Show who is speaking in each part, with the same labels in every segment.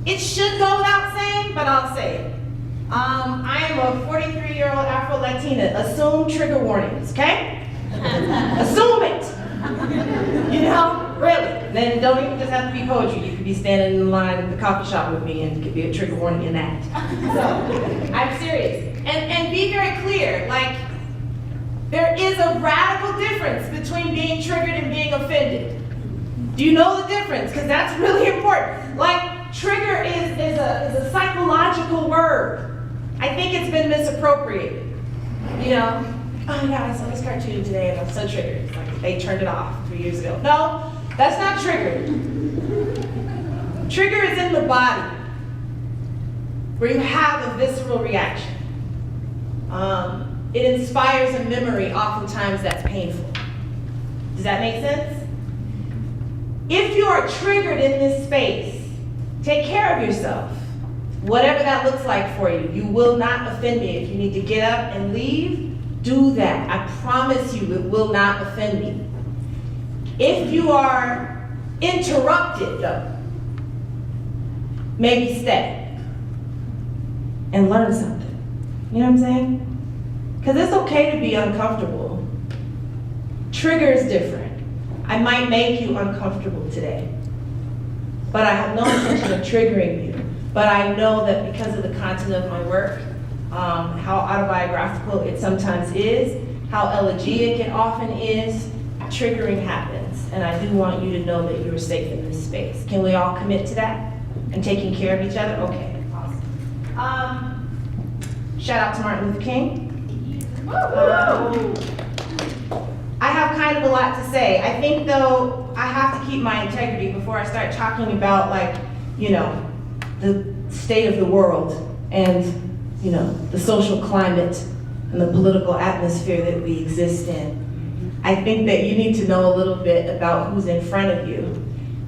Speaker 1: It should go without saying, but I'll say it. I am a 43-year-old Afro-Latina. Assume trigger warnings, okay? Assume it. You know, really. Then don't even just have to be poetry. You could be standing in line at the coffee shop with me and it could be a trigger warning in that. So, I'm serious. And be very clear, like, there is a radical difference between being triggered and being offended. Do you know the difference? Because that's really important. Like, trigger is a psychological word. I think it's been misappropriated. You know, oh yeah, I saw this cartoon today and I'm so triggered. It's like they turned it off 3 years ago. No, that's not triggered. Trigger is in the body, where you have a visceral reaction. It inspires a memory, oftentimes that's painful. Does that make sense? If you are triggered in this space, take care of yourself. Whatever that looks like for you. You will not offend me. If you need to get up and leave, do that. I promise you it will not offend me. If you are interrupted though, maybe stay and learn something. You know what I'm saying? Because it's okay to be uncomfortable. Trigger is different. I might make you uncomfortable today, but I have no intention of triggering you. But I know that because of the content of my work, how autobiographical it sometimes is, how elegiac it often is, triggering happens. And I do want you to know that you are safe in this space. Can we all commit to that? And taking care of each other? Okay, awesome. Shout out to Martin Luther King. I have kind of a lot to say. I think though, I have to keep my integrity before I start talking about, like, you know, the state of the world and, you know, the social climate and the political atmosphere that we exist in. I think that you need to know a little bit about who's in front of you.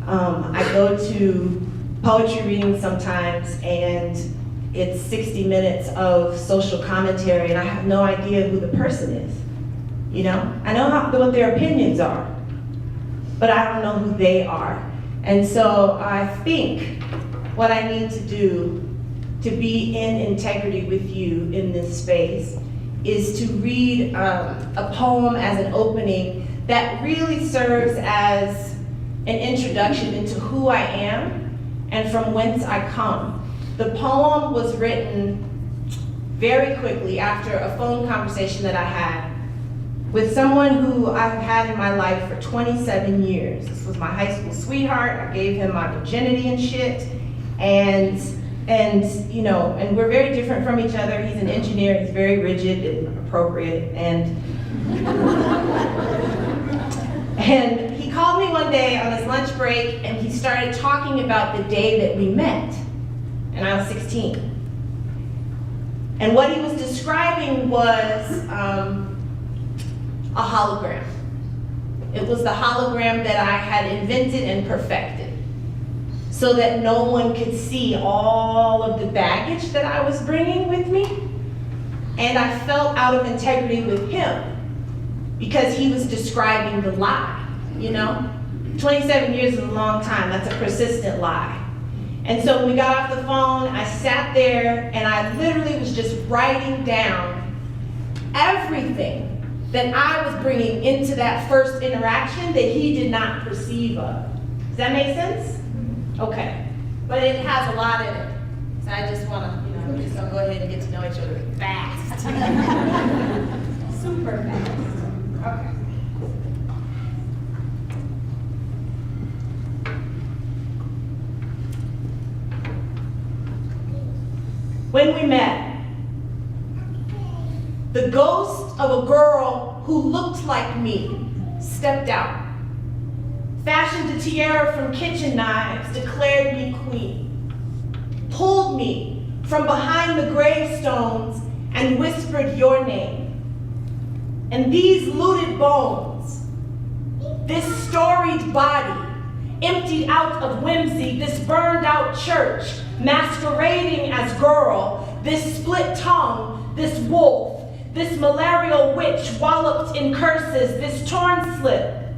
Speaker 1: I go to poetry readings sometimes and it's 60 minutes of social commentary and I have no idea who the person is. You know, I know what their opinions are, but I don't know who they are. And so I think what I need to do to be in integrity with you in this space is to read a poem as an opening that really serves as an introduction into who I am and from whence I come. The poem was written very quickly after a phone conversation that I had with someone who I've had in my life for 27 years. This was my high school sweetheart. I gave him my virginity and shit. And you know, and we're very different from each other. He's an engineer, he's very rigid and appropriate. And he called me one day on his lunch break and he started talking about the day that we met. And I was 16. And what he was describing was a hologram. It was the hologram that I had invented and perfected so that no one could see all of the baggage that I was bringing with me. And I felt out of integrity with him because he was describing the lie, you know? 27 years is a long time, that's a persistent lie. And so when we got off the phone, I sat there and I literally was just writing down everything that I was bringing into that first interaction that he did not perceive of. Does that make sense? Okay. But it has a lot in it. So I just want to, you know, we're just going to go ahead and get to know each other fast. Super fast. Okay. When we met, the ghost of a girl who looked like me stepped out, fashioned a tiara from kitchen knives, declared me queen, pulled me from behind the gravestones and whispered your name. And these looted bones, this storied body, emptied out of whimsy, this burned out church, masquerading as girl, this split tongue, this wolf, this malarial witch walloped in curses, this torn slip,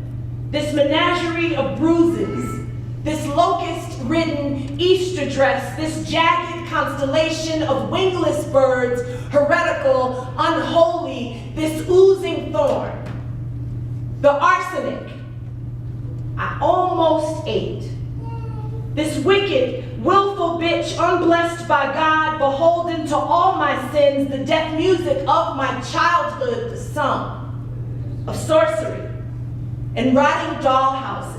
Speaker 1: this menagerie of bruises, this locust-ridden Easter dress, this jagged constellation of wingless birds, heretical, unholy, this oozing thorn. The arsenic I almost ate. This wicked, willful bitch, unblessed by God, beholden to all my sins, the deaf music of my childhood, the song of sorcery and rotting dollhouses,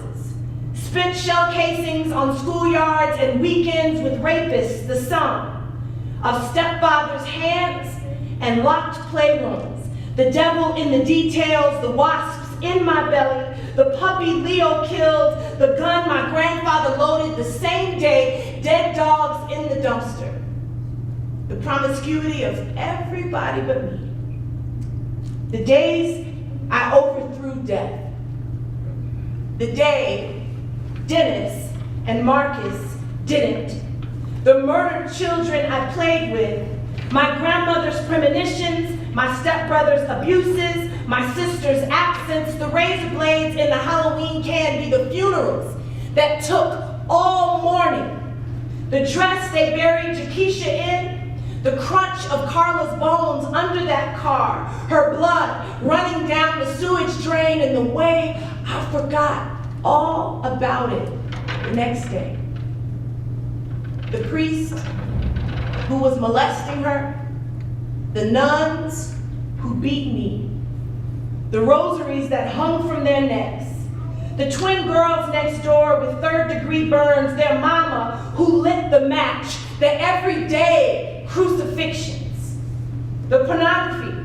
Speaker 1: spent shell casings on schoolyards and weekends with rapists, the song of stepfather's hands and locked playrooms, the devil in the details, the wasps in my belly, the puppy Leo killed, the gun my grandfather loaded the same day, dead dogs in the dumpster. The promiscuity of everybody but me. The days I overthrew death. The day Dennis and Marcus didn't. The murdered children I played with. My grandmother's premonitions, my stepbrother's abuses, my sister's absence, the razor blades in the Halloween candy, the funerals that took all morning, the dress they buried Jakisha in, the crunch of Carla's bones under that car, her blood running down the sewage drain, and the way I forgot all about it the next day. The priest who was molesting her, the nuns who beat me, the rosaries that hung from their necks, the twin girls next door with third-degree burns, their mama who lit the match, the everyday crucifixions, the pornography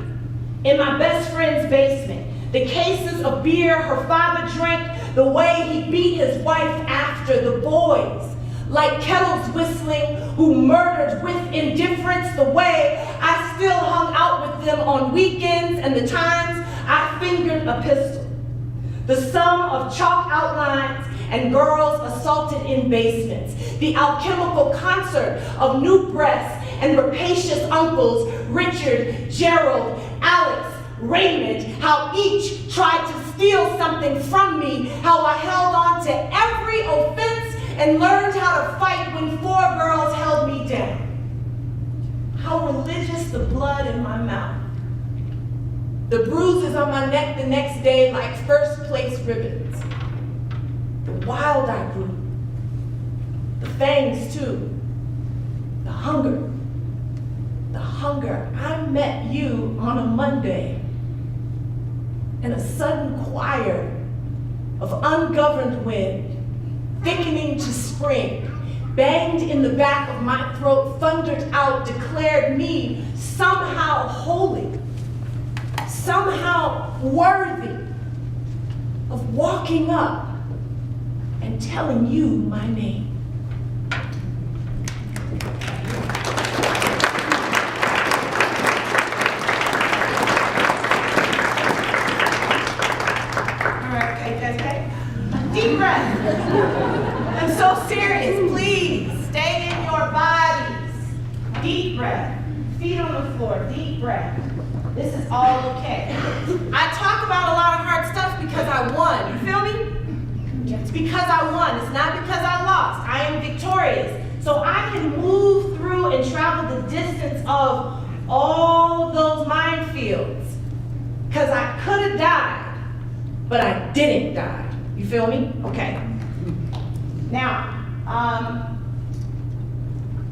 Speaker 1: in my best friend's basement, the cases of beer her father drank, the way he beat his wife after, the boys like kettles whistling who murdered with indifference, the way I still hung out with them on weekends and the times I fingered a pistol. The sum of chalk outlines and girls assaulted in basements. The alchemical concert of new breasts and rapacious uncles, Richard, Gerald, Alex, Raymond, how each tried to steal something from me, how I held on to every offense and learned how to fight when 4 girls held me down. How religious the blood in my mouth. The bruises on my neck the next day like first place ribbons. The wild I grew. The fangs too. The hunger. The hunger. I met you on a Monday. And a sudden choir of ungoverned wind, thickening to spring, banged in the back of my throat, thundered out, declared me somehow holy, somehow worthy of walking up and telling you my name. Deep breath. I'm so serious. Please stay in your bodies. Deep breath. Feet on the floor. Deep breath. This is all okay. I talk about a lot of hard stuff because I won. You feel me? It's because I won. It's not because I lost. I am victorious. So I can move through and travel the distance of all of those minefields. Because I could have died, but I didn't die. You feel me? Okay. Now,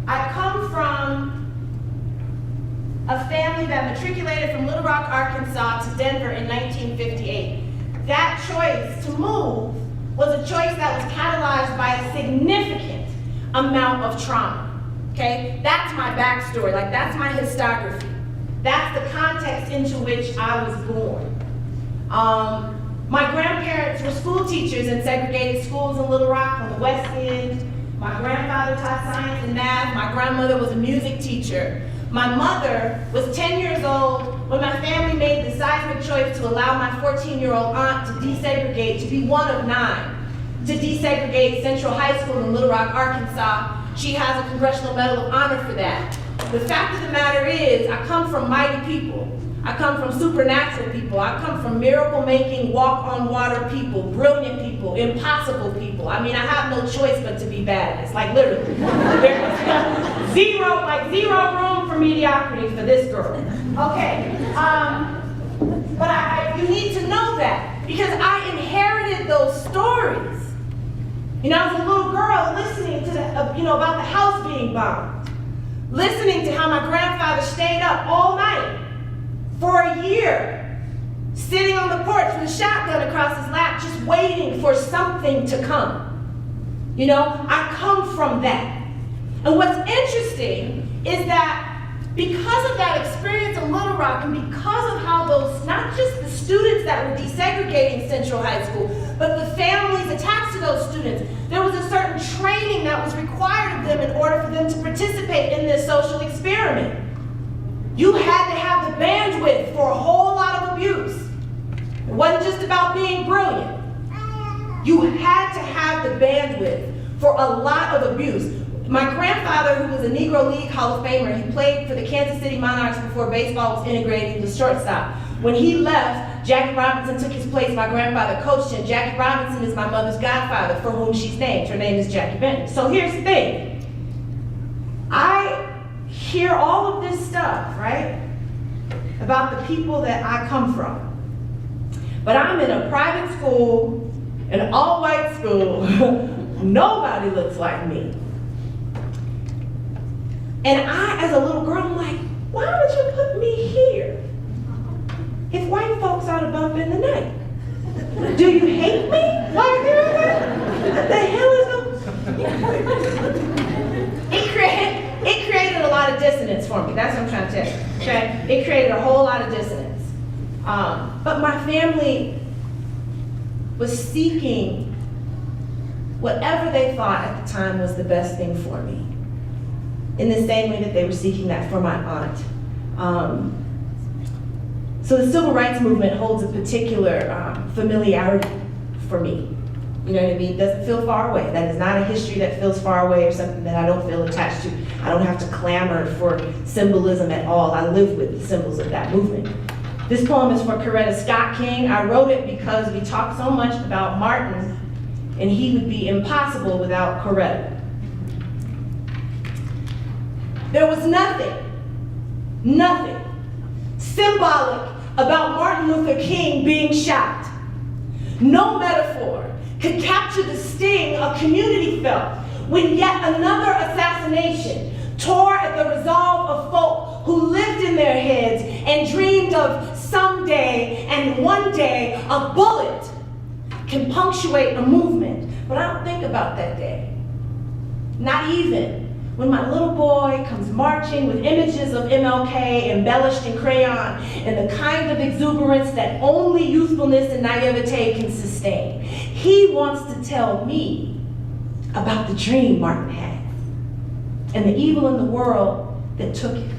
Speaker 1: I come from a family that matriculated from Little Rock, Arkansas to Denver in 1958. That choice to move was a choice that was catalyzed by a significant amount of trauma. Okay? That's my backstory. Like, that's my histography. That's the context into which I was born. My grandparents were school teachers in segregated schools in Little Rock on the West End. My grandfather taught science and math. My grandmother was a music teacher. My mother was 10 years old when my family made the seismic choice to allow my 14-year-old aunt to desegregate, to be one of 9, to desegregate Central High School in Little Rock, Arkansas. She has a Congressional Medal of Honor for that. The fact of the matter is, I come from mighty people. I come from supernatural people. I come from miracle-making, walk-on-water people, brilliant people, impossible people. I mean, I have no choice but to be bad. It's like literally. There's zero room for mediocrity for this girl. Okay, but you need to know that because I inherited those stories. You know, I was a little girl listening to about the house being bombed, listening to how my grandfather stayed up all night for a year, sitting on the porch with a shotgun across his lap, just waiting for something to come. You know, I come from that. And what's interesting is that because of that experience in Little Rock and because of how those, not just the students that were desegregating Central High School, but the families attached to those students, there was a certain training that was required of them in order for them to participate in this social experiment. You had to have the bandwidth for a whole lot of abuse. It wasn't just about being brilliant. You had to have the bandwidth for a lot of abuse. My grandfather, who was a Negro League Hall of Famer, he played for the Kansas City Monarchs before baseball was integrated. He was shortstop. When he left, Jackie Robinson took his place. My grandfather coached him. Jackie Robinson is my mother's godfather, for whom she's named. Her name is Jackie Benton. So here's the thing. I hear all of this stuff, right, about the people that I come from. But I'm in a private school, an all-white school. Nobody looks like me. And I, as a little girl, I'm like, why would you put me here if white folks ought to bump in the night? Do you hate me? Like, what the hell is it created a lot of dissonance for me. That's what I'm trying to tell you, okay? It created a whole lot of dissonance. But my family was seeking whatever they thought at the time was the best thing for me, in the same way that they were seeking that for my aunt. So the civil rights movement holds a particular familiarity for me. You know what I mean? It doesn't feel far away. That is not a history that feels far away or something that I don't feel attached to. I don't have to clamor for symbolism at all. I live with the symbols of that movement. This poem is for Coretta Scott King. I wrote it because we talk so much about Martin, and he would be impossible without Coretta. There was nothing symbolic about Martin Luther King being shot. No metaphor could capture the sting a community felt when yet another assassination tore at the resolve of folk who lived in their heads and dreamed of someday and one day a bullet can punctuate a movement. But I don't think about that day. Not even when my little boy comes marching with images of MLK embellished in crayon and the kind of exuberance that only youthfulness and naivete can sustain. He wants to tell me about the dream Martin had and the evil in the world that took it.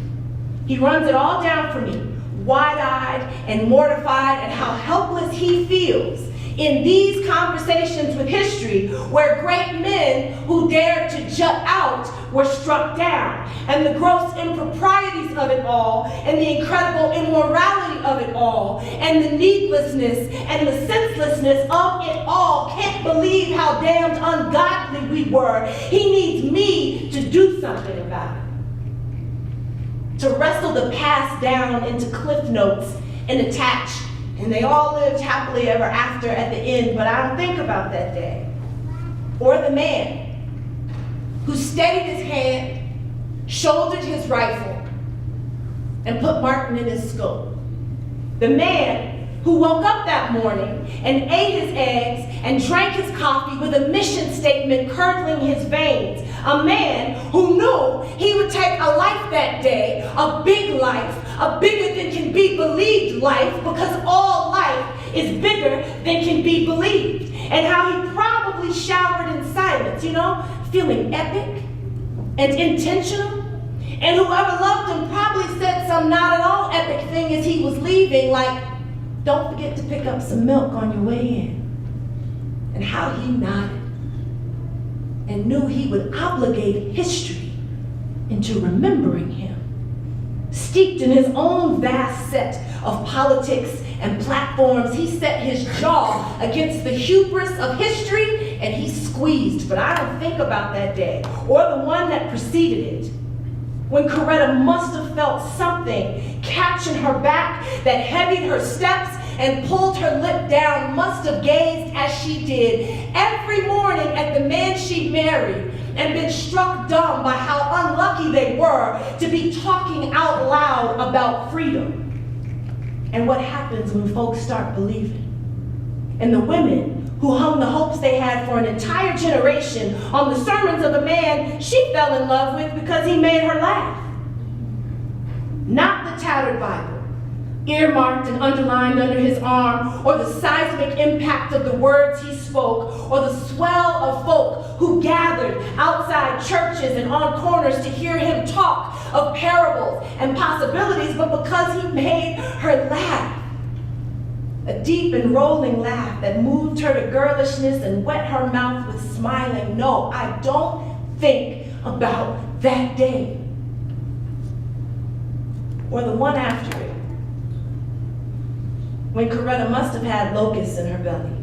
Speaker 1: He runs it all down for me, wide-eyed and mortified at how helpless he feels in these conversations with history where great men who dared to jut out were struck down, and the gross improprieties of it all, and the incredible immorality of it all, and the needlessness and the senselessness of it all. Can't believe how damned ungodly we were. He needs me to do something about it. To wrestle the past down into cliff notes and attach, and they all lived happily ever after at the end, but I don't think about that day. Or the man who steadied his hand, shouldered his rifle, and put Martin in his skull. The man who woke up that morning and ate his eggs and drank his coffee with a mission statement curdling his veins. A man who knew he would take a life that day, a big life, a bigger than can be believed life, because all life is bigger than can be believed. And how he probably showered in silence, you know, feeling epic and intentional. And whoever loved him probably said some not at all epic thing as he was leaving, like, don't forget to pick up some milk on your way in. And how he nodded and knew he would obligate history into remembering him. Steeped in his own vast set of politics and platforms, he set his jaw against the hubris of history and he squeezed. But I don't think about that day or the one that preceded it, when Coretta must have felt something catching her back that heavied her steps and pulled her lip down, must have gazed as she did every morning at the man she married and been struck dumb by how unlucky they were to be talking out loud about freedom and what happens when folks start believing. And the women who hung the hopes they had for an entire generation on the sermons of a man she fell in love with because he made her laugh. Not the tattered Bible, earmarked and underlined under his arm, or the seismic impact of the words he spoke, or the swell of folk who gathered outside churches and on corners to hear him talk of parables and possibilities, but because he made her laugh. A deep and rolling laugh that moved her to girlishness and wet her mouth with smiling. No, I don't think about that day or the one after it, when Coretta must have had locusts in her belly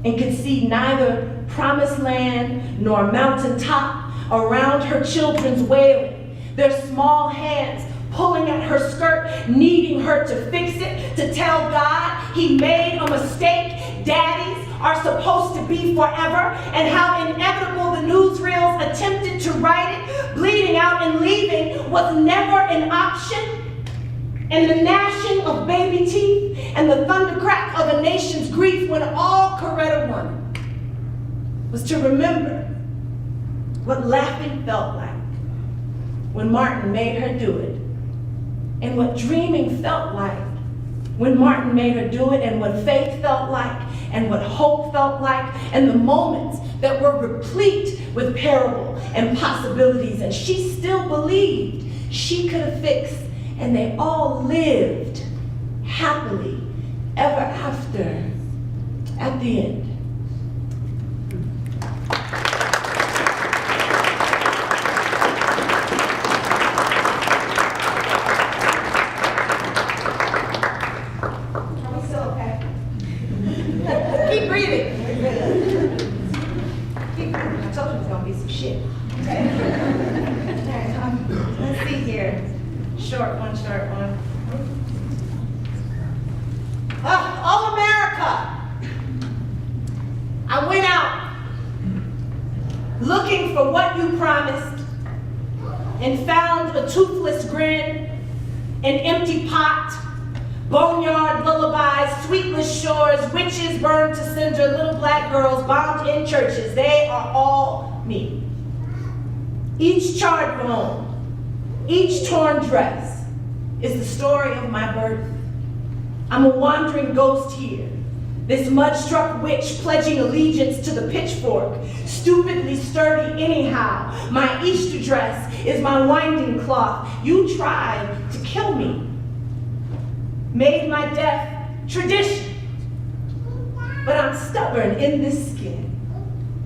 Speaker 1: and could see neither promised land nor mountaintop around her children's wailing, their small hands pulling at her skirt, needing her to fix it, to tell God he made a mistake. Daddies are supposed to be forever, and how inevitable the newsreels attempted to write it, bleeding out and leaving was never an option. And the gnashing of baby teeth and the thundercrack of a nation's grief, when all Coretta wanted was to remember what laughing felt like when Martin made her do it, and what dreaming felt like when Martin made her do it, and what faith felt like, and what hope felt like, and the moments that were replete with parable and possibilities, and she still believed she could have fixed. And they all lived happily ever after at the end. Are we still okay? Keep breathing. Keep breathing. I told you it's going to be some shit. Okay. All right, let's see here. Short one. Oh, America! I went out looking for what you promised and found a toothless grin, an empty pot, boneyard lullabies, sweetless shores, witches burned to cinder, little black girls bombed in churches. They are all me. Each charred bone, each torn dress is the story of my birth. I'm a wandering ghost here, this mud-struck witch pledging allegiance to the pitchfork, stupidly sturdy anyhow. My Easter dress is my winding cloth. You tried to kill me, made my death tradition, but I'm stubborn in this skin.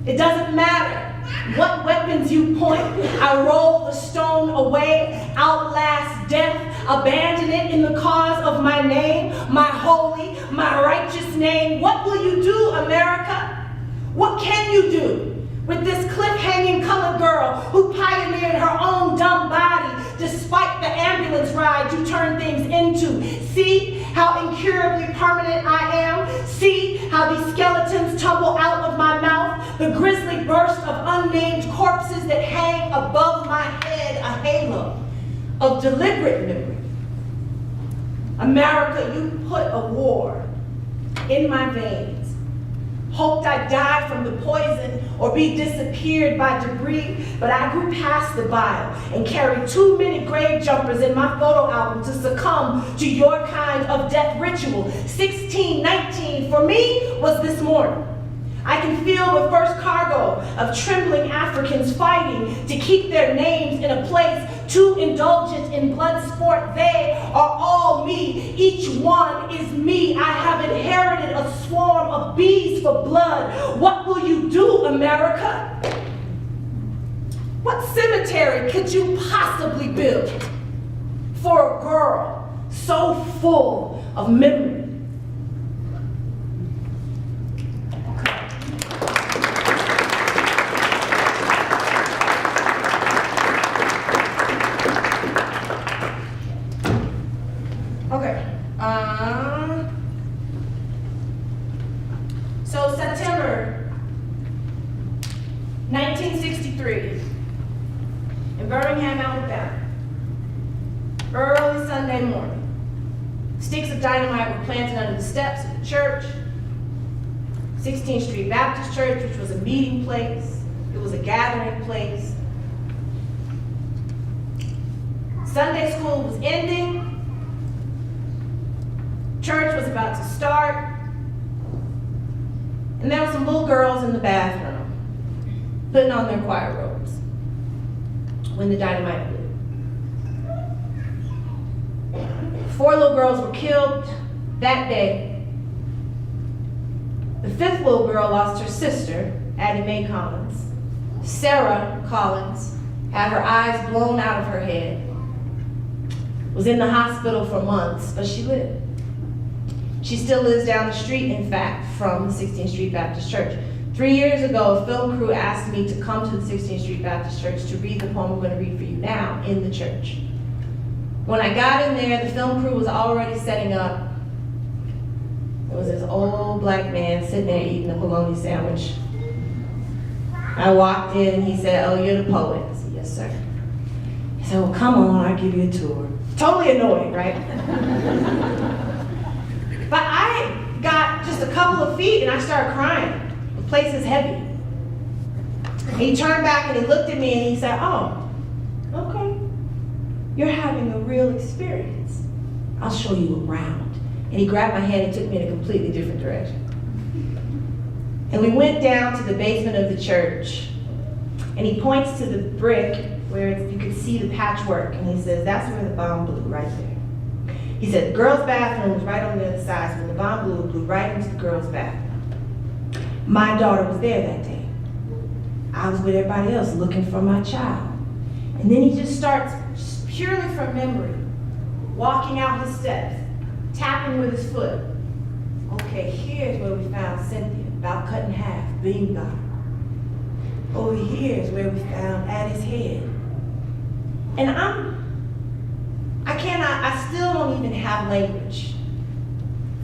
Speaker 1: It doesn't matter what weapons you point, I roll the stone away, outlast death, abandon it in the cause of my name, my holy, my righteous name. What will you do, America? What can you do with this cliff-hanging colored girl who pioneered her own dumb body despite the ambulance ride you turned things into? See how incurably permanent I am? See how these skeletons tumble out of my mouth? The grisly burst of unnamed corpses that hang above my head, a halo of deliberate memory. America, you put a war in my veins. Hoped I'd die from the poison or be disappeared by debris, but I grew past the bile and carried too many grave jumpers in my photo album to succumb to your kind of death ritual. 1619 for me was this morning. I can feel the first cargo of trembling Africans fighting to keep their names in a place too indulgent in blood sport. They are all me. Each one is me. I have inherited a swarm of bees for blood. What will you do, America? What cemetery could you possibly build so full of memory. So September 1963 in Birmingham, Alabama, early Sunday morning, sticks of dynamite were planted under the steps of the church, 16th Street Baptist Church, which was a meeting place. It was a gathering place. Sunday school was ending. Church was about to start. And there were some little girls in the bathroom putting on their choir robes when the dynamite blew. 4 little girls were killed that day. The 5th little girl lost her sister, Addie Mae Collins. Sarah Collins had her eyes blown out of her head, was in the hospital for months, but she lived. She still lives down the street, in fact, from the 16th Street Baptist Church. 3 years ago, a film crew asked me to come to the 16th Street Baptist Church to read the poem I'm going to read for you now in the church. When I got in there, the film crew was already setting up. There was this old black man sitting there eating a bologna sandwich. I walked in and he said, "Oh, you're the poet." I said, "Yes, sir." He said, "Well, come on, I'll give you a tour." Totally annoying, right? But I got just a couple of feet and I started crying. The place is heavy. And he turned back and he looked at me and he said, "Oh, okay. You're having a real experience. I'll show you around." And he grabbed my hand and took me in a completely different direction. And we went down to the basement of the church and he points to the brick where you could see the patchwork and he says, "That's where the bomb blew, right there." He said, "The girls' bathroom was right on the other side, so when the bomb blew, it blew right into the girls' bathroom. My daughter was there that day. I was with everybody else looking for my child." And then he just starts, just purely from memory, walking out his steps, tapping with his foot. "Okay, here's where we found Cynthia, about cut in half, being gone. Over here is where we found Addie's head." And I still don't even have language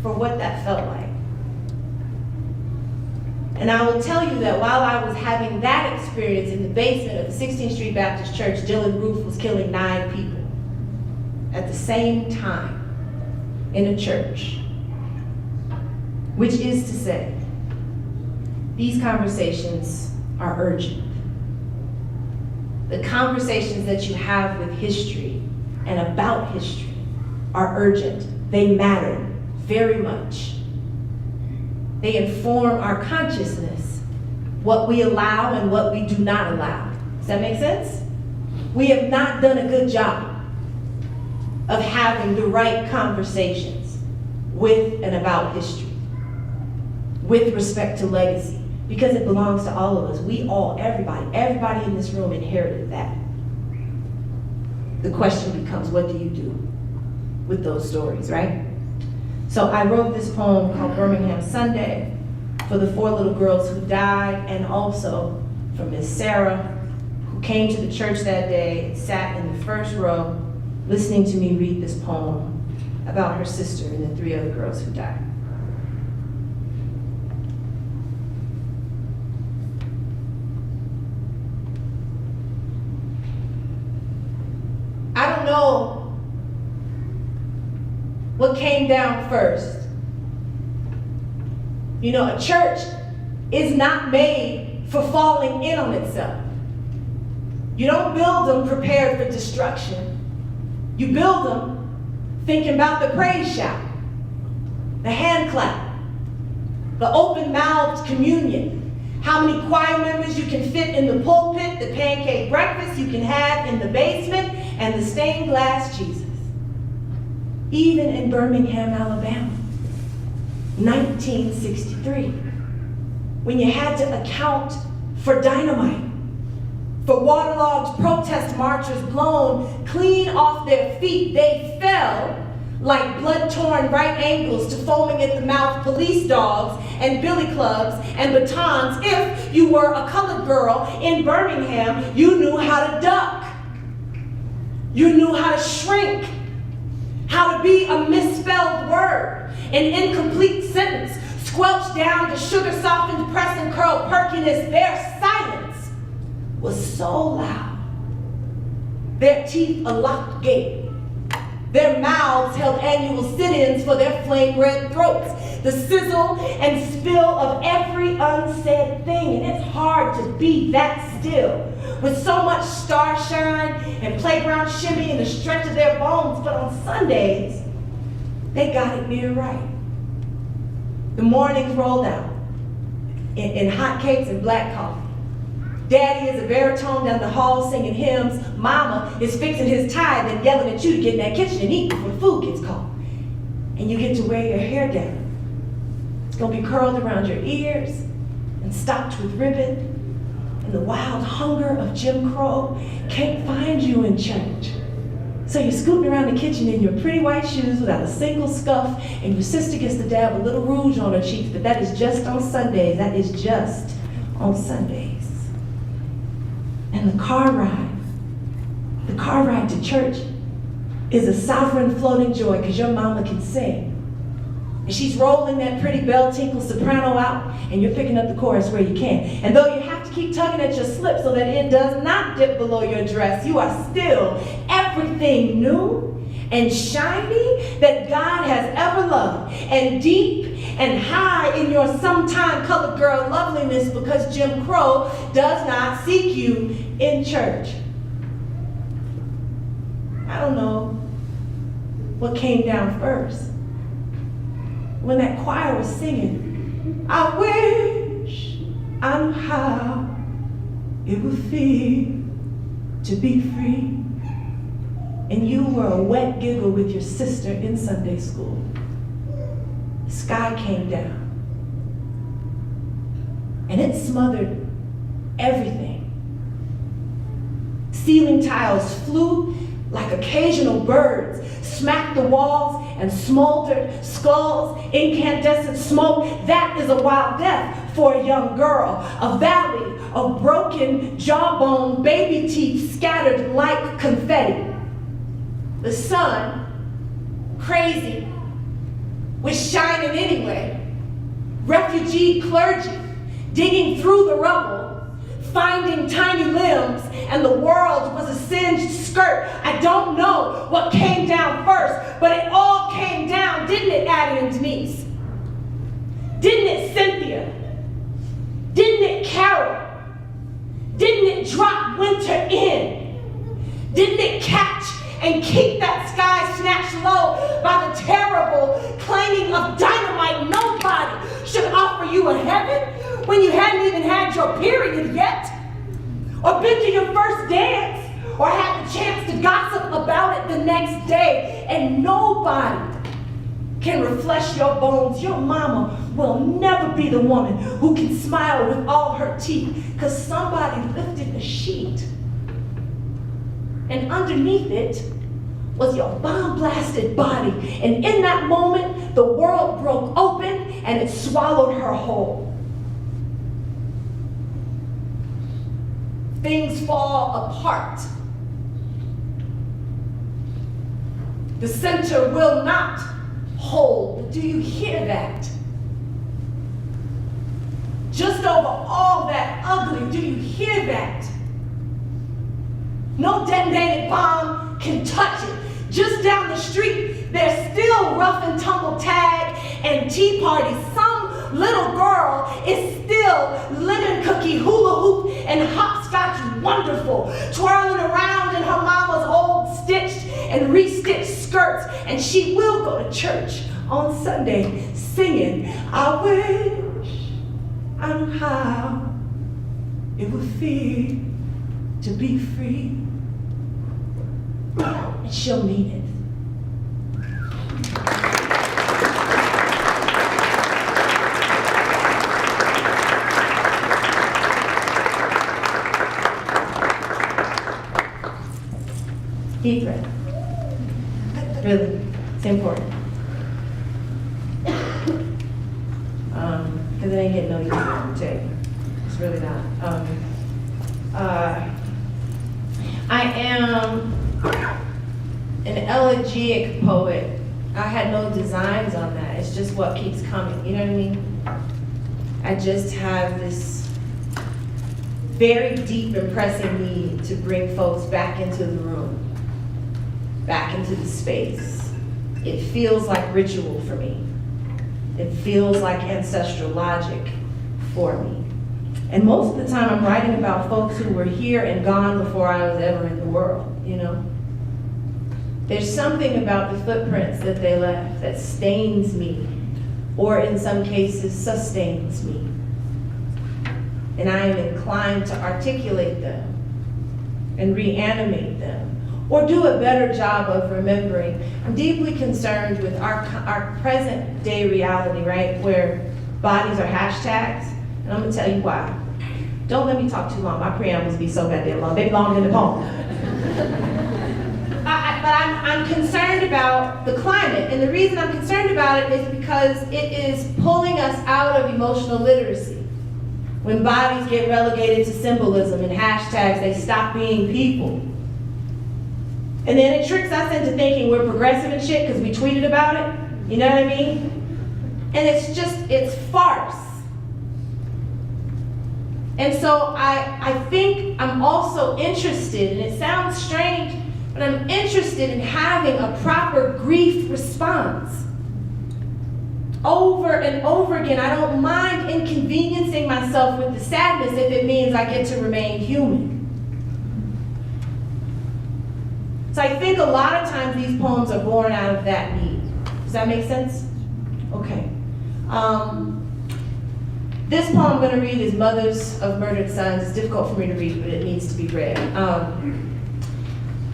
Speaker 1: for what that felt like. And I will tell you that while I was having that experience in the basement of the 16th Street Baptist Church, Dylan Roof was killing 9 people at the same time in a church. Which is to say, these conversations are urgent. The conversations that you have with history and about history are urgent. They matter very much. They inform our consciousness, what we allow and what we do not allow. Does that make sense? We have not done a good job of having the right conversations with and about history, with respect to legacy, because it belongs to all of us. We all, everybody in this room inherited that. The question becomes, what do you do with those stories, right? So I wrote this poem called Birmingham Sunday for the 4 little girls who died, and also for Miss Sarah, who came to the church that day and sat in the first row listening to me read this poem about her sister and the 3 other girls who died. I don't know what came down first. You know, a church is not made for falling in on itself. You don't build them prepared for destruction. You build them thinking about the praise shout, the hand clap, the open-mouthed communion, how many choir members you can fit in the pulpit, the pancake breakfast you can have in the basement, and the stained glass Jesus. Even in Birmingham, Alabama, 1963, when you had to account for dynamite, for waterlogged protest marchers blown clean off their feet, they fell like blood-torn right angles to foaming at the mouth police dogs and billy clubs and batons. If you were a colored girl in Birmingham, you knew how to duck. You knew how to shrink, how to be a misspelled word, an incomplete sentence, squelched down to sugar-softened press and curl perkiness. Their silence was so loud. Their teeth a locked gate. Their mouths held annual sit-ins for their flame-red throats. The sizzle and spill of every unsaid thing. And it's hard to be that still with so much starshine and playground shimmy in the stretch of their bones. But on Sundays, they got it near right. The mornings rolled out in hot cakes and black coffee. Daddy is a baritone down the hall singing hymns. Mama is fixing his tie, then yelling at you to get in that kitchen and eat before food gets cold. And you get to wear your hair down. It's gonna be curled around your ears and stopped with ribbon. And the wild hunger of Jim Crow can't find you in church. So you're scooting around the kitchen in your pretty white shoes without a single scuff, and your sister gets to dab a little rouge on her cheeks, but that is just on Sundays. That is just on Sundays. And the car ride to church is a sovereign floating joy because your mama can sing. And she's rolling that pretty bell tinkle soprano out, and you're picking up the chorus where you can. And though you have to keep tugging at your slip so that it does not dip below your dress, you are still everything new and shiny that God has ever loved, and deep and high in your sometime colored girl loveliness, because Jim Crow does not seek you in church. I don't know what came down first. When that choir was singing, I wish I knew how it would feel to be free. And you were a wet giggle with your sister in Sunday school. The sky came down, and it smothered everything. Ceiling tiles flew like occasional birds, smacked the walls and smoldered skulls, incandescent smoke. That is a wild death for a young girl. A valley of broken jawbone, baby teeth scattered like confetti. The sun, crazy, was shining anyway. Refugee clergy digging through the rubble, finding tiny limbs, and the world was a singed skirt. I don't know what came down first, but it all came down, didn't it, Addie and Denise? Didn't it, Cynthia? Didn't it, Carol? Didn't it drop winter in? Didn't it catch and keep that sky snatched low by the terrible clanging of dynamite? Nobody should offer you a heaven when you hadn't even had your period yet, or been to your first dance, or had the chance to gossip about it the next day. And nobody can refresh your bones. Your mama will never be the woman who can smile with all her teeth, because somebody lifted a sheet, and underneath it was your bomb-blasted body. And in that moment, the world broke open and it swallowed her whole. Things fall apart. The center will not hold. Do you hear that? Just over all that ugly, do you hear that? No detonated bomb can touch it. Just down the street, there's still rough and tumble tag and tea parties. Some little girl is still lemon cookie, hula hoop, and hopscotch wonderful, twirling around in her mama's old stitched and restitched skirts. And she will go to church on Sunday singing, I wish I knew how it would feel to be free. And she'll mean it. Deep breath. Really. It's important. Because it ain't getting no easier, I'll tell you. It's really not. I am an elegiac poet. I had no designs on that. It's just what keeps coming, you know what I mean? I just have this very deep and pressing need to bring folks back into the room, back into the space. It feels like ritual for me. It feels like ancestral logic for me. And most of the time I'm writing about folks who were here and gone before I was ever in the world, you know? There's something about the footprints that they left that stains me, or in some cases sustains me. And I am inclined to articulate them and reanimate them, or do a better job of remembering. I'm deeply concerned with our present day reality, right? Where bodies are hashtags, and I'm gonna tell you why. Don't let me talk too long. My preambles be so goddamn long. They belong in the poem. But I'm concerned about the climate, and the reason I'm concerned about it is because it is pulling us out of emotional literacy. When bodies get relegated to symbolism and hashtags, they stop being people. And then it tricks us into thinking we're progressive and shit because we tweeted about it. You know what I mean? And it's farce. And so I think I'm also interested, and it sounds strange, but I'm interested in having a proper grief response. Over and over again, I don't mind inconveniencing myself with the sadness if it means I get to remain human. So I think a lot of times these poems are born out of that need. Does that make sense? Okay. This poem I'm going to read is Mothers of Murdered Sons. It's difficult for me to read, but it needs to be read.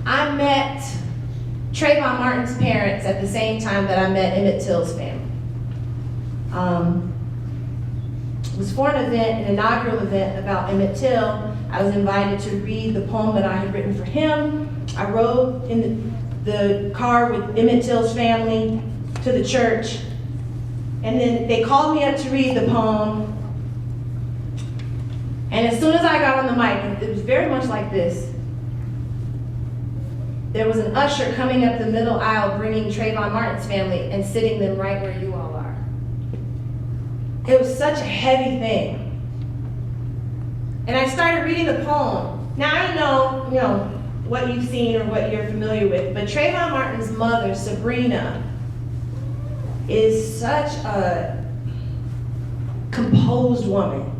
Speaker 1: I met Trayvon Martin's parents at the same time that I met Emmett Till's family. It was for an event, an inaugural event about Emmett Till. I was invited to read the poem that I had written for him. I rode in the car with Emmett Till's family to the church, and then they called me up to read the poem. And as soon as I got on the mic, and it was very much like this, there was an usher coming up the middle aisle bringing Trayvon Martin's family and sitting them right where you all are. It was such a heavy thing. And I started reading the poem. Now I don't know, what you've seen or what you're familiar with, but Trayvon Martin's mother, Sabrina, is such a composed woman,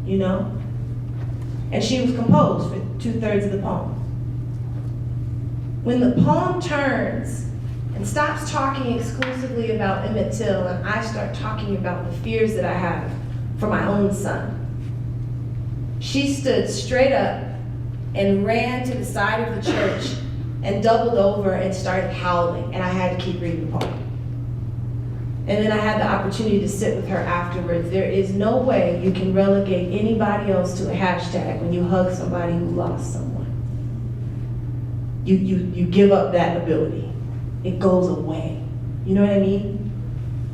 Speaker 1: you know? And she was composed for 2/3 of the poem. When the poem turns and stops talking exclusively about Emmett Till, and I start talking about the fears that I have for my own son, she stood straight up and ran to the side of the church and doubled over and started howling, and I had to keep reading the poem. And then I had the opportunity to sit with her afterwards. There is no way you can relegate anybody else to a hashtag when you hug somebody who lost someone. You give up that ability. It goes away. You know what I mean?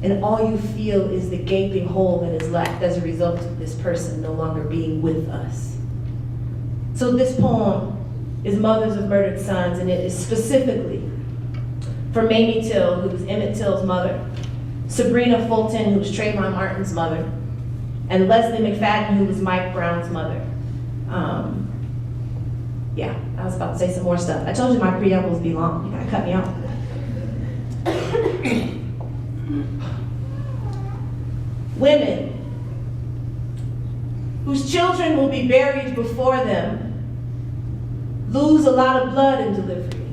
Speaker 1: And all you feel is the gaping hole that is left as a result of this person no longer being with us. So this poem is Mothers of Murdered Sons, and it is specifically for Mamie Till, who was Emmett Till's mother, Sabrina Fulton, who was Trayvon Martin's mother, and Leslie McFadden, who was Mike Brown's mother. Yeah, I was about to say some more stuff. I told you my preambles be long. You gotta cut me off. Women whose children will be buried before them lose a lot of blood in delivery.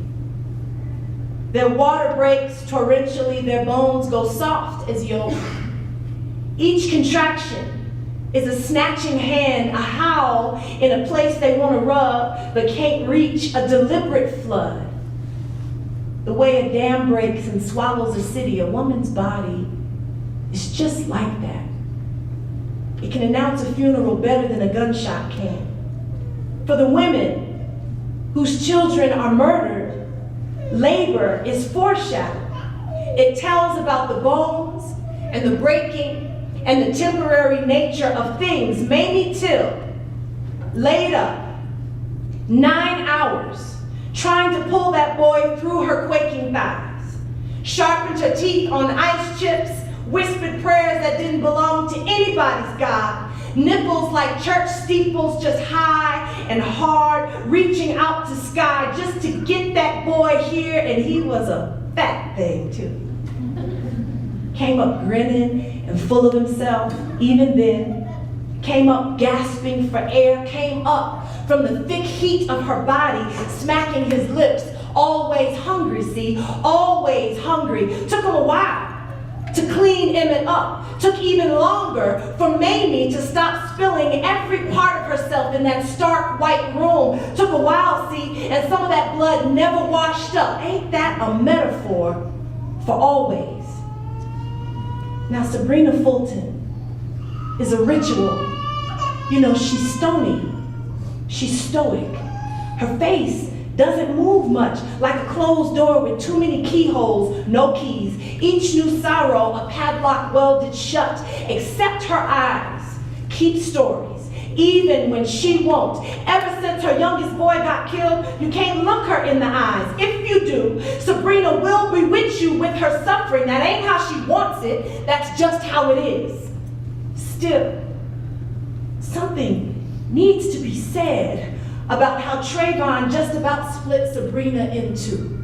Speaker 1: Their water breaks torrentially, their bones go soft as yolk. Each contraction is a snatching hand, a howl in a place they want to rub but can't reach, a deliberate flood. The way a dam breaks and swallows a city, a woman's body is just like that. It can announce a funeral better than a gunshot can. For the women whose children are murdered, labor is foreshadowed. It tells about the bones and the breaking and the temporary nature of things. Mamie Till laid up 9 hours trying to pull that boy through her quaking thighs, sharpened her teeth on ice chips, whispered prayers that didn't belong to anybody's God, nipples like church steeples just high and hard, reaching out to sky just to get that boy here, and he was a fat thing too. Came up grinning and full of himself, even then. Came up gasping for air, came up from the thick heat of her body, smacking his lips. Always hungry, see, always hungry. Took him a while to clean Emmett up. Took even longer for Mamie to stop spilling every part of herself in that stark white room. Took a while, see, and some of that blood never washed up. Ain't that a metaphor for always? Now, Sabrina Fulton is a ritual. You know, she's stony, she's stoic. Her face doesn't move much, like a closed door with too many keyholes, no keys. Each new sorrow, a padlock welded shut, except her eyes keep stories, even when she won't. Ever since her youngest boy got killed, you can't look her in the eyes. If you do, Sabrina will bewitch you with her suffering. That ain't how she wants it, that's just how it is. Still, something needs to be said about how Trayvon just about split Sabrina in two.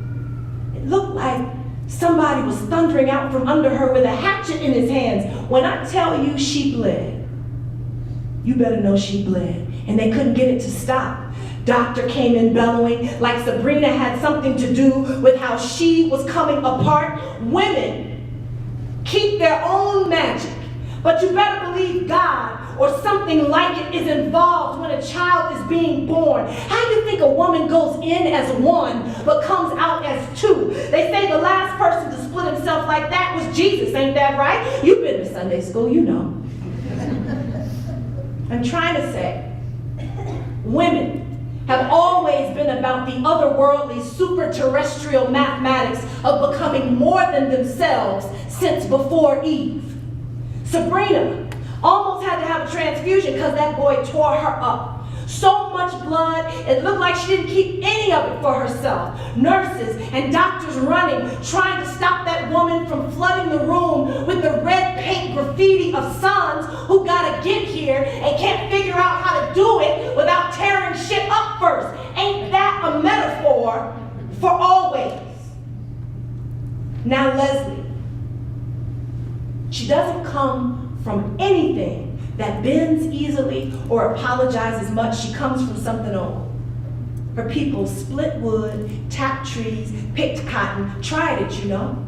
Speaker 1: It looked like somebody was thundering out from under her with a hatchet in his hands. When I tell you she bled, you better know she bled, and they couldn't get it to stop. Doctor came in bellowing like Sabrina had something to do with how she was coming apart. Women keep their own magic, but you better believe God or something like it is involved when a child is being born. How do you think a woman goes in as one but comes out as two? They say the last person to split himself like that was Jesus, ain't that right? You've been to Sunday school, you know. I'm trying to say, women have always been about the otherworldly, super-terrestrial mathematics of becoming more than themselves since before Eve. Sabrina almost had to have a transfusion because that boy tore her up. So much blood, it looked like she didn't keep any of it for herself. Nurses and doctors running, trying to stop that woman from flooding the room with the red paint graffiti of sons who gotta get here and can't figure out how to do it without tearing shit up first. Ain't that a metaphor for always? Now Leslie, she doesn't come from anything that bends easily or apologizes much. She comes from something old. Her people split wood, tapped trees, picked cotton, tried it, you know.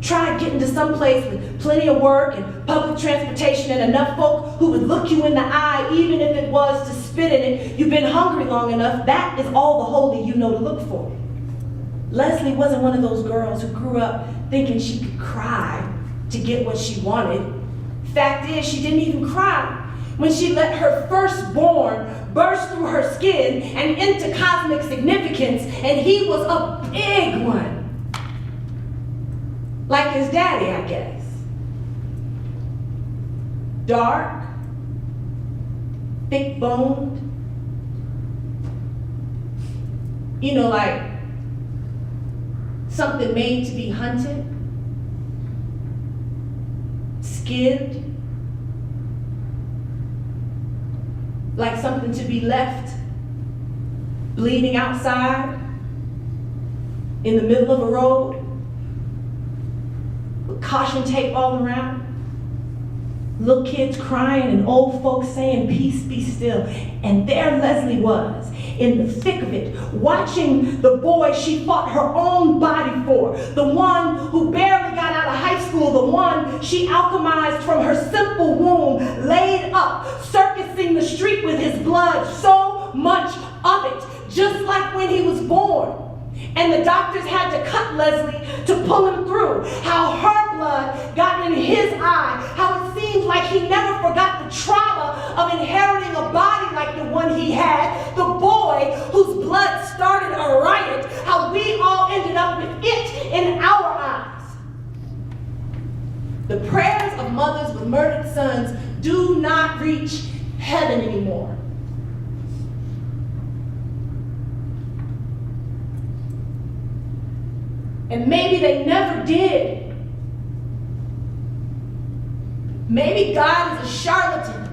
Speaker 1: Tried getting to some place with plenty of work and public transportation and enough folk who would look you in the eye, even if it was to spit in it. You've been hungry long enough. That is all the holy you know to look for. Leslie wasn't one of those girls who grew up thinking she could cry to get what she wanted. Fact is, she didn't even cry when she let her firstborn burst through her skin and into cosmic significance, and he was a big one. Like his daddy, I guess. Dark, thick-boned, you know, like something made to be hunted, skinned, like something to be left bleeding outside in the middle of a road with caution tape all around, little kids crying and old folks saying, "Peace, be still." And there Leslie was, in the thick of it, watching the boy she fought her own body for, the one who barely got out of high school, the one she alchemized from her simple womb, laid up, circusing the street with his blood, so much of it, just like when he was born. And the doctors had to cut Leslie to pull him through. How her blood got in his eye. How it seemed like he never forgot the trauma of inheriting a body like the one he had. The boy whose blood started a riot. How we all ended up with it in our eyes. The prayers of mothers with murdered sons do not reach heaven anymore. And maybe they never did. Maybe God is a charlatan,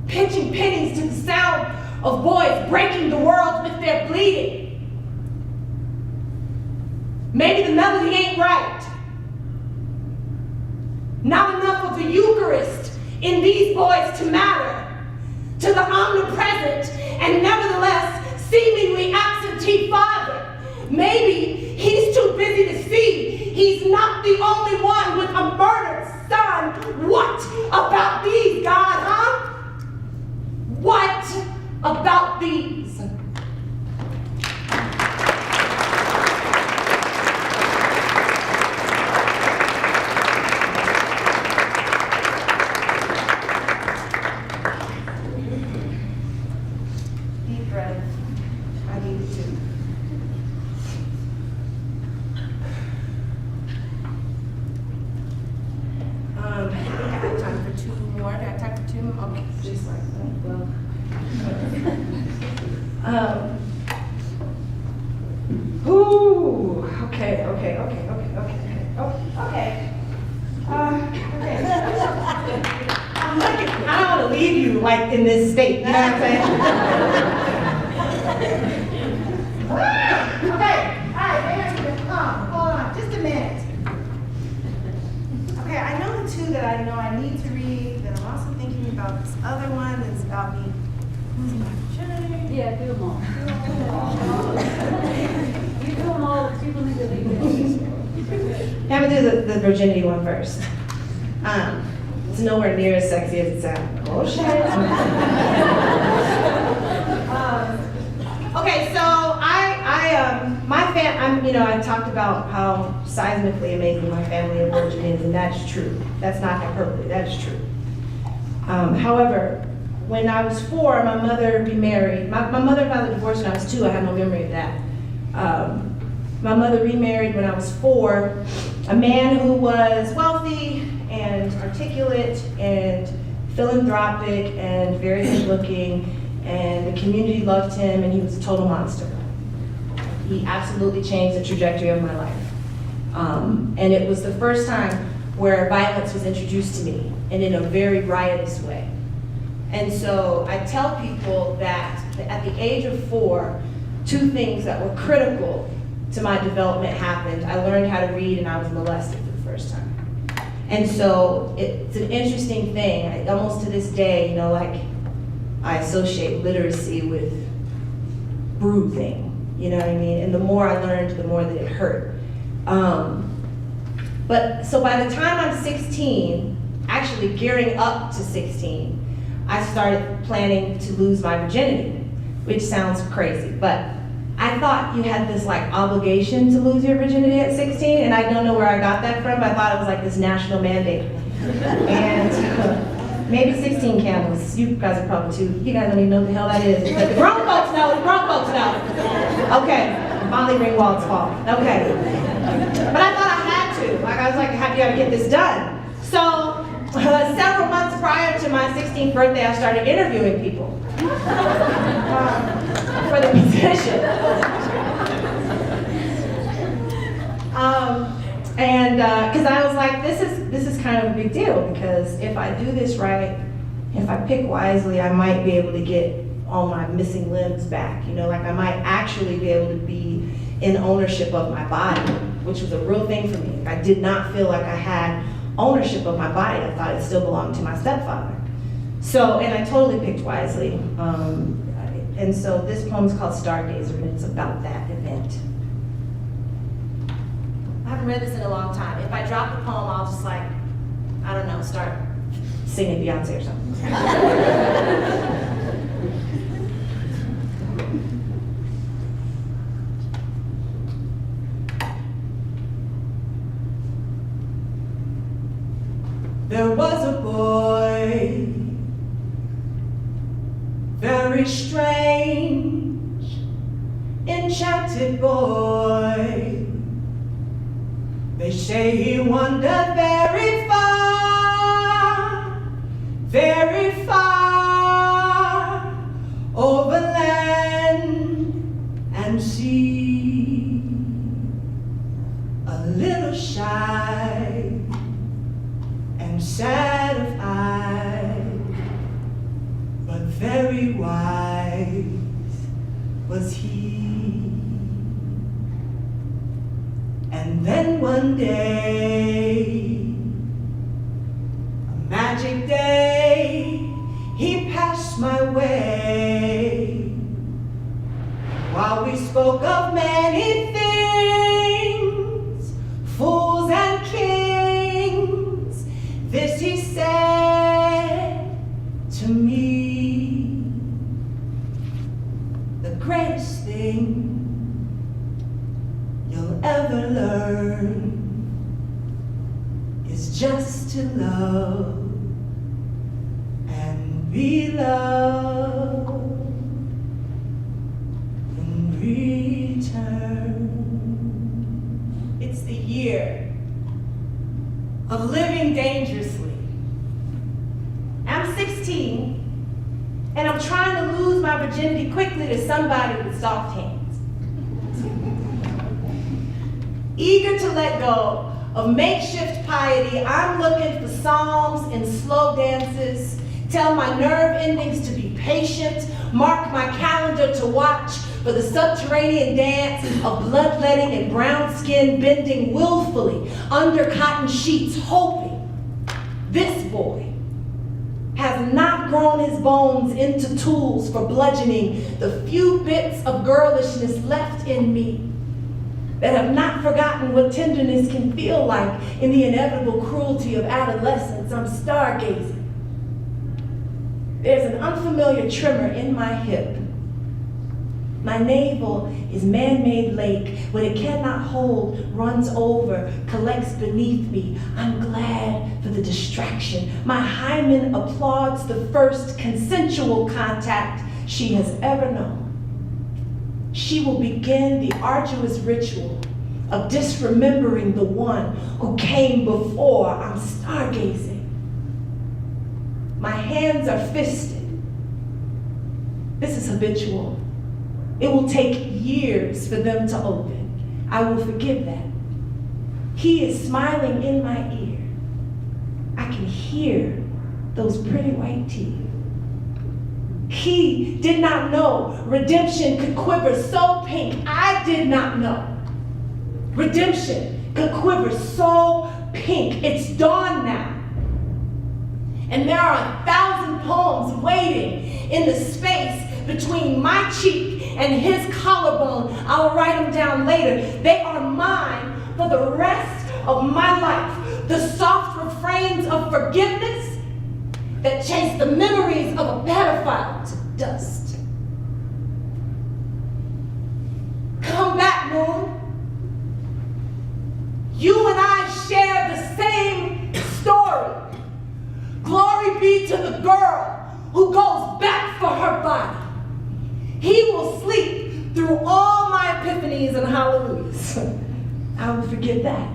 Speaker 1: pitching pennies to the sound of boys breaking the world with their bleeding. Maybe the melody ain't right. Not enough of the Eucharist in these boys to matter to the omnipresent and nevertheless seemingly absentee father. Maybe he's too busy to see he's not the only one with a murdered son. What about these, God, huh? What about these? Deep breath. I need it too. I think I have time for two more. Do I have time for two more? Okay. Just like that. Well. Okay. I don't want to leave you like in this state, you know what I'm saying? Okay, all right, hold on, just a minute. Okay, I know the two that I know I need to read, then I'm also thinking about this other one that's about me losing my virginity.
Speaker 2: Yeah, do them all. You do them all, people need to leave it.
Speaker 1: I'm gonna do the virginity one first. It's nowhere near as sexy as it sounds. Oh shit. Okay, so I talked about how seismically amazing my family of origin is, and that's true. That's not hyperbole, that's true. However, when I was 4, my mother remarried. My mother and father divorced when I was 2, I have no memory of that. My mother remarried when I was 4, a man who was wealthy and articulate and philanthropic and very good looking, and the community loved him, and he was a total monster. He absolutely changed the trajectory of my life. And it was the first time where violence was introduced to me, and in a very riotous way. And so I tell people that at the age of 4, 2 things that were critical to my development happened. I learned how to read, and I was molested for the first time. And so it's an interesting thing. Almost to this day, I associate literacy with bruising. You know what I mean? And the more I learned, the more that it hurt. But so by the time I'm 16, actually gearing up to 16, I started planning to lose my virginity, which sounds crazy, but I thought you had this obligation to lose your virginity at 16, and I don't know where I got that from, but I thought it was this national mandate. And maybe 16 candles, you guys are probably too, you guys don't even know what the hell that is. But the grown folks know, Okay, Molly Ringwald's fault, okay. But I thought I had to, I was like, I gotta get this done. So, several months prior to my 16th birthday, I started interviewing people for the position. Because I was like, this is kind of a big deal, because if I do this right, if I pick wisely, I might be able to get all my missing limbs back. I might actually be able to be in ownership of my body, which was a real thing for me. I did not feel like I had ownership of my body. I thought it still belonged to my stepfather. So, and I totally picked wisely. And so this poem is called Stargazer, and it's about that event. I haven't read this in a long time. If I drop the poem, I'll just I don't know, start singing Beyonce or something. There was a boy, very strange, enchanted boy. They say he wandered very far, over land and sea, a little shy and sad of eye, but very wise was he. And then one day, a magic day, he passed my way. While we spoke of many things, fools and kings, this he said to me: the greatest thing you'll ever learn is just to love and be loved in return. It's the year of living dangerously. I'm 16 and I'm trying to lose my virginity quickly to somebody with soft hands. Eager to let go of makeshift piety, I'm looking for psalms and slow dances, tell my nerve endings to be patient, mark my calendar to watch for the subterranean dance of bloodletting and brown skin bending willfully under cotton sheets, hoping this boy has not grown his bones into tools for bludgeoning the few bits of girlishness left in me, that have not forgotten what tenderness can feel like in the inevitable cruelty of adolescence. I'm stargazing. There's an unfamiliar tremor in my hip. My navel is man-made lake. What it cannot hold runs over, collects beneath me. I'm glad for the distraction. My hymen applauds the first consensual contact she has ever known. She will begin the arduous ritual of disremembering the one who came before. I'm stargazing. My hands are fisted. This is habitual. It will take years for them to open. I will forgive that. He is smiling in my ear. I can hear those pretty white teeth. He did not know redemption could quiver so pink. I did not know redemption could quiver so pink. It's dawn now. And there are 1,000 poems waiting in the space between my cheek and his collarbone. I'll write them down later. They are mine for the rest of my life. The soft refrains of forgiveness that chase the memories of a pedophile to dust. Come back, Moon. You and I share the same story. Glory be to the girl who goes back for her body. He will sleep through all my epiphanies and hallelujahs. I will forgive that.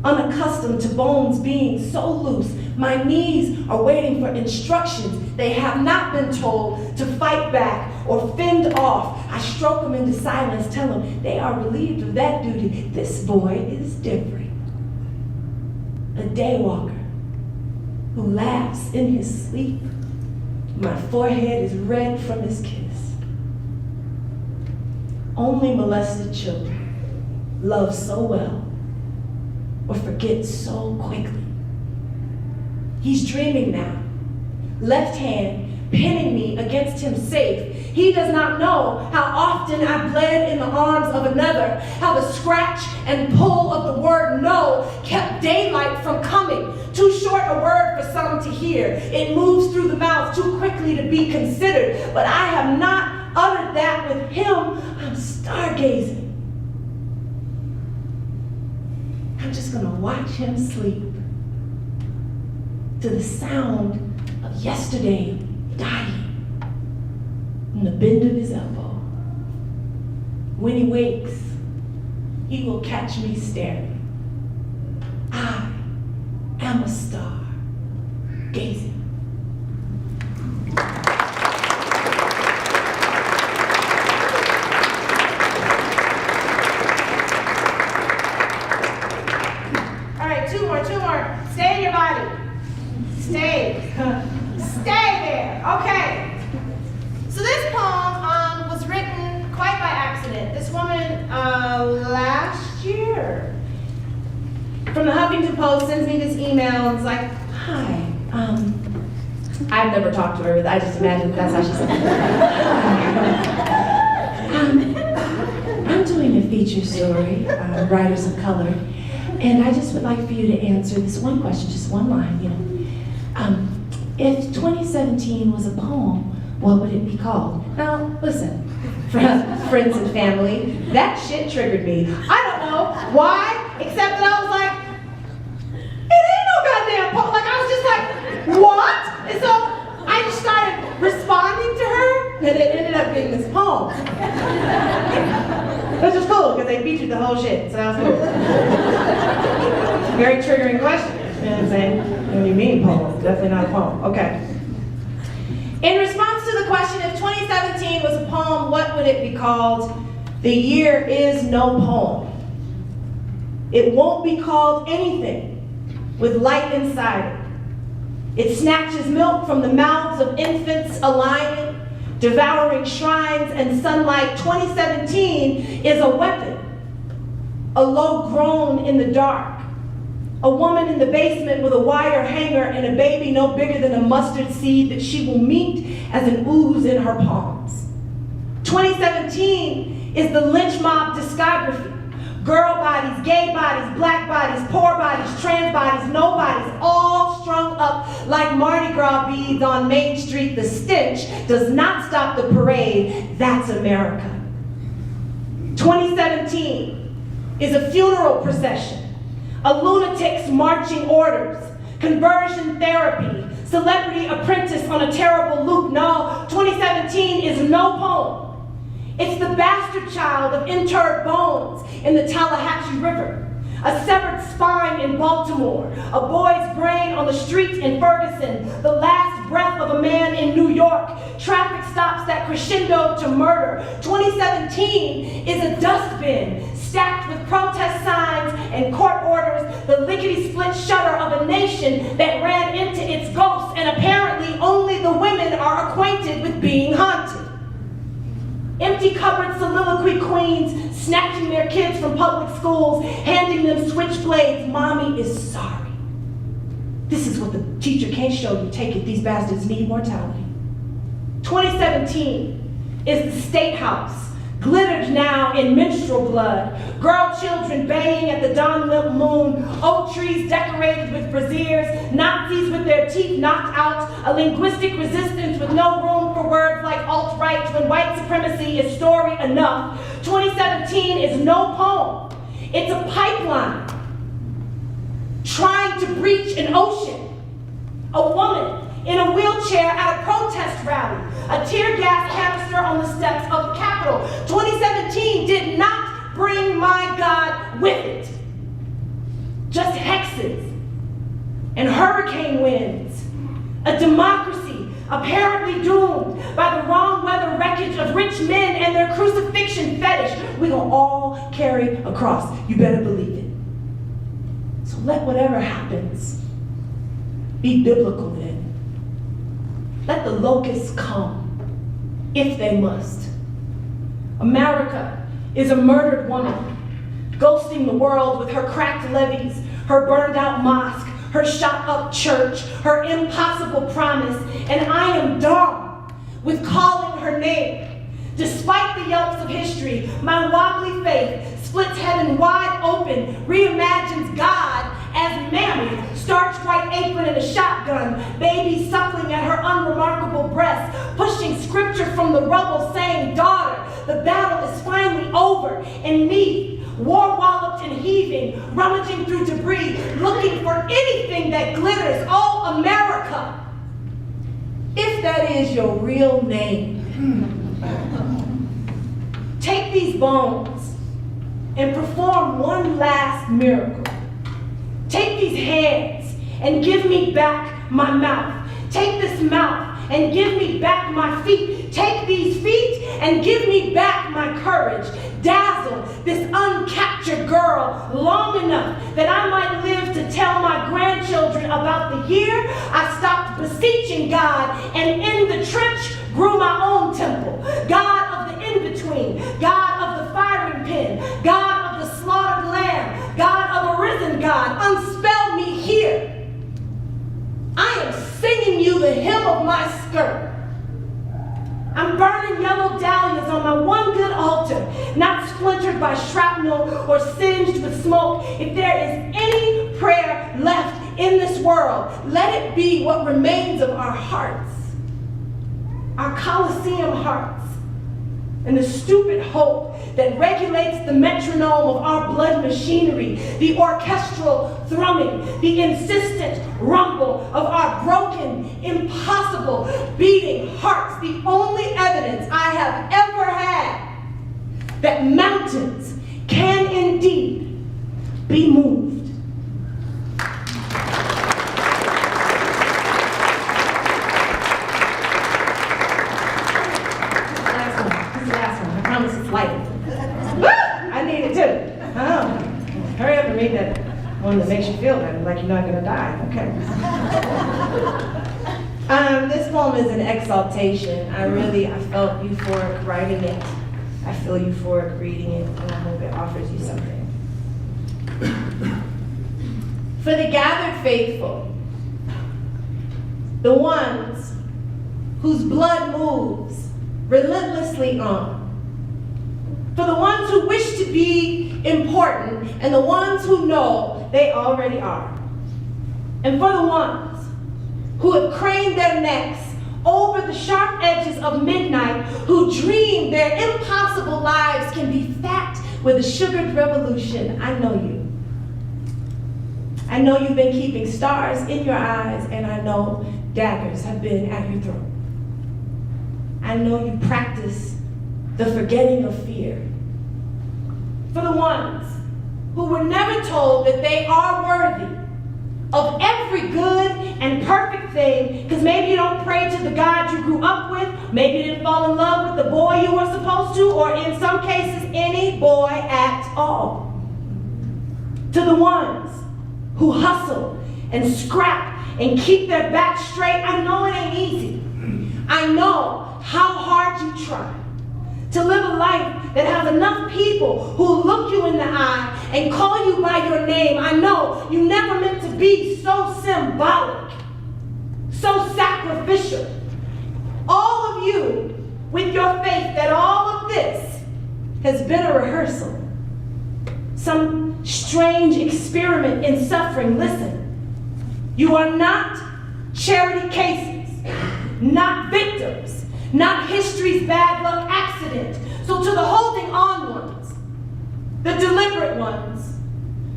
Speaker 1: Unaccustomed to bones being so loose, my knees are waiting for instructions. They have not been told to fight back or fend off. I stroke them into silence, tell them they are relieved of that duty. This boy is different. A daywalker who laughs in his sleep. My forehead is red from his kiss. Only molested children love so well or forget so quickly. He's dreaming now. Left hand pinning me against him safe. He does not know how often I bled in the arms of another, how the scratch and pull of the word no kept daylight from coming. Too short a word for some to hear. It moves through the mouth too quickly to be considered. But I have not uttered that with him. I'm stargazing. I'm just gonna watch him sleep to the sound of yesterday dying in the bend of his elbow. When he wakes, he will catch me staring. I am a star gazing. All right, two more. Stay in your body. Stay there. Okay. So this poem was written quite by accident. This woman last year from the Huffington Post sends me this email and it's like, hi, I've never talked to her, but I just imagine that's how she said it. I'm doing a feature story, Writers of Color, and I just would like for you to answer this one question, just one line, you know. If 2017 was a poem, what would it be called? Now, listen, friends and family, that shit triggered me. I don't know why, except that I was like, it ain't no goddamn poem. Like, I was just like, what? And so I just started responding to her, and it ended up being this poem. Which was cool, because they featured the whole shit, so that was cool. Very triggering question, you know what I'm saying? What do you mean poem? Definitely not a poem. Okay. In response to the question, if 2017 was a poem, what would it be called? The year is no poem. It won't be called anything with light inside it. It snatches milk from the mouths of infants aligning, devouring shrines and sunlight. 2017 is a weapon, a low groan in the dark, a woman in the basement with a wire hanger and a baby no bigger than a mustard seed that she will meet as an ooze in her palms. 2017 is the lynch mob discography. Girl bodies, gay bodies, black bodies, poor bodies, trans bodies, no bodies, all strung up like Mardi Gras beads on Main Street. The stench does not stop the parade. That's America. 2017 is a funeral procession, a lunatic's marching orders, conversion therapy, celebrity apprentice on a terrible loop. No, 2017 is no poem. It's the bastard child of interred bones in the Tallahatchie River, a severed spine in Baltimore, a boy's brain on the street in Ferguson, the last breath of a man in New York, traffic stops that crescendo to murder. 2017 is a dustbin stacked with protest signs and court orders, the lickety-split shudder of a nation that ran into its ghosts, and apparently only the women are acquainted with being haunted. Empty cupboard soliloquy queens snatching their kids from public schools, handing them switchblades. Mommy is sorry. This is what the teacher can't show you. Take it, these bastards need mortality. 2017 is the State House, glittered now in menstrual blood, girl children baying at the dawn-lit moon, oak trees decorated with braziers, Nazis with their teeth knocked out, a linguistic resistance with no room for words like alt-right when white supremacy is story enough. 2017 is no poem. It's a pipeline trying to breach an ocean. A woman in a wheelchair at a protest rally, a tear gas canister on the steps of the Capitol. 2017 did not bring my God with it. Just hexes and hurricane winds. A democracy apparently doomed by the wrong weather wreckage of rich men and their crucifixion fetish. We're gonna all carry a cross. You better believe it. So let whatever happens be biblical then. Let the locusts come, if they must. America is a murdered woman, ghosting the world with her cracked levees, her burned out mosque, her shot up church, her impossible promise, and I am done with calling her name. Despite the yelps of history, my wobbly faith splits heaven wide open, reimagines God as Mammy, starched white apron and a shotgun, baby suckling at her unremarkable breast, pushing scripture from the rubble saying, daughter, the battle is finally over, and me, war-walloped and heaving, rummaging through debris, looking for anything that glitters. Oh, America, if that is your real name, take these bones and perform one last miracle. Take these hands and give me back my mouth. Take this mouth and give me back my feet. Take these feet and give me back my courage. Dazzle this uncaptured girl long enough that I might live to tell my grandchildren about the year I stopped beseeching God and in the trench grew my own temple. God of the in-between, God of the firing pin, God of the slaughtered lamb, God of a risen God, unspell me here. I am singing you the hem of my skirt. I'm burning yellow dahlias on my one good altar, not splintered by shrapnel or singed with smoke. If there is any prayer left in this world, let it be what remains of our hearts, our Colosseum hearts, and the stupid hope that regulates the metronome of our blood machinery, the orchestral thrumming, the insistent rumble of our broken, impossible beating hearts, the only evidence I have ever had that mountains can indeed be moved. I need it too. Oh, hurry up and read that one that makes you feel better, like you're not going to die. Okay. This poem is an exaltation. I felt euphoric writing it. I feel euphoric reading it, and I hope it offers you something. For the gathered faithful, the ones whose blood moves relentlessly on, for the ones who wish to be important and the ones who know they already are, and for the ones who have craned their necks over the sharp edges of midnight, who dream their impossible lives can be fat with a sugared revolution. I know you. I know you've been keeping stars in your eyes, and I know daggers have been at your throat. I know you practice the forgetting of fear. For the ones who were never told that they are worthy of every good and perfect thing, because maybe you don't pray to the God you grew up with, maybe you didn't fall in love with the boy you were supposed to, or in some cases, any boy at all. To the ones who hustle and scrap and keep their back straight, I know it ain't easy. I know how hard you try to live a life that has enough people who look you in the eye and call you by your name. I know you never meant to be so symbolic, so sacrificial. All of you with your faith that all of this has been a rehearsal, some strange experiment in suffering. Listen, you are not charity cases, not victims, not history's bad luck accident. So to the holding on ones, the deliberate ones,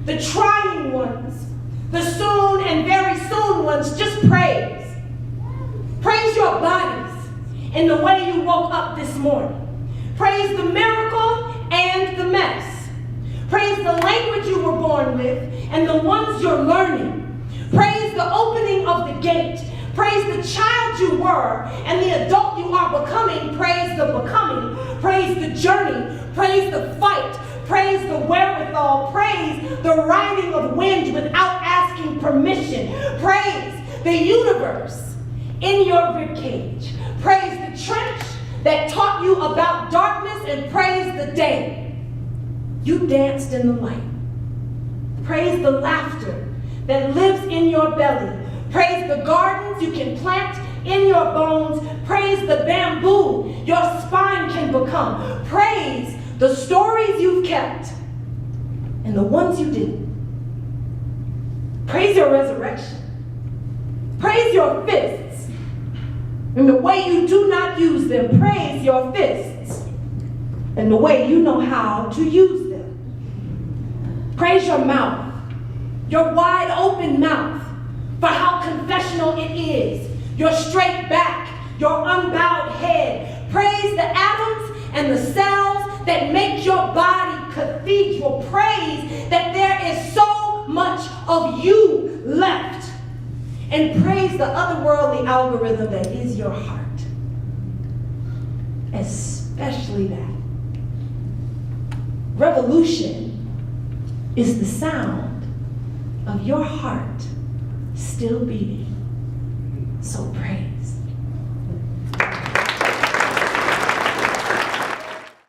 Speaker 1: the trying ones, the soon and very soon ones, just praise. Praise your bodies in the way you woke up this morning. Praise the miracle and the mess. Praise the language you were born with and the ones you're learning. Praise the opening of the gate. Praise the child you were and the adult you are becoming. Praise the becoming. Praise the journey. Praise the fight. Praise the wherewithal. Praise the riding of wind without asking permission. Praise the universe in your ribcage. Praise the trench that taught you about darkness, and praise the day you danced in the light. Praise the laughter that lives in your belly. Praise the gardens you can plant in your bones. Praise the bamboo your spine can become. Praise the stories you've kept and the ones you didn't. Praise your resurrection. Praise your fists and the way you do not use them. Praise your fists and the way you know how to use them. Praise your mouth, your wide open mouth, for how confessional it is, your straight back, your unbowed head. Praise the atoms and the cells that make your body cathedral. Praise that there is so much of you left and praise the otherworldly algorithm that is your heart. Especially that. Revolution is the sound of your heart still beating. So praise.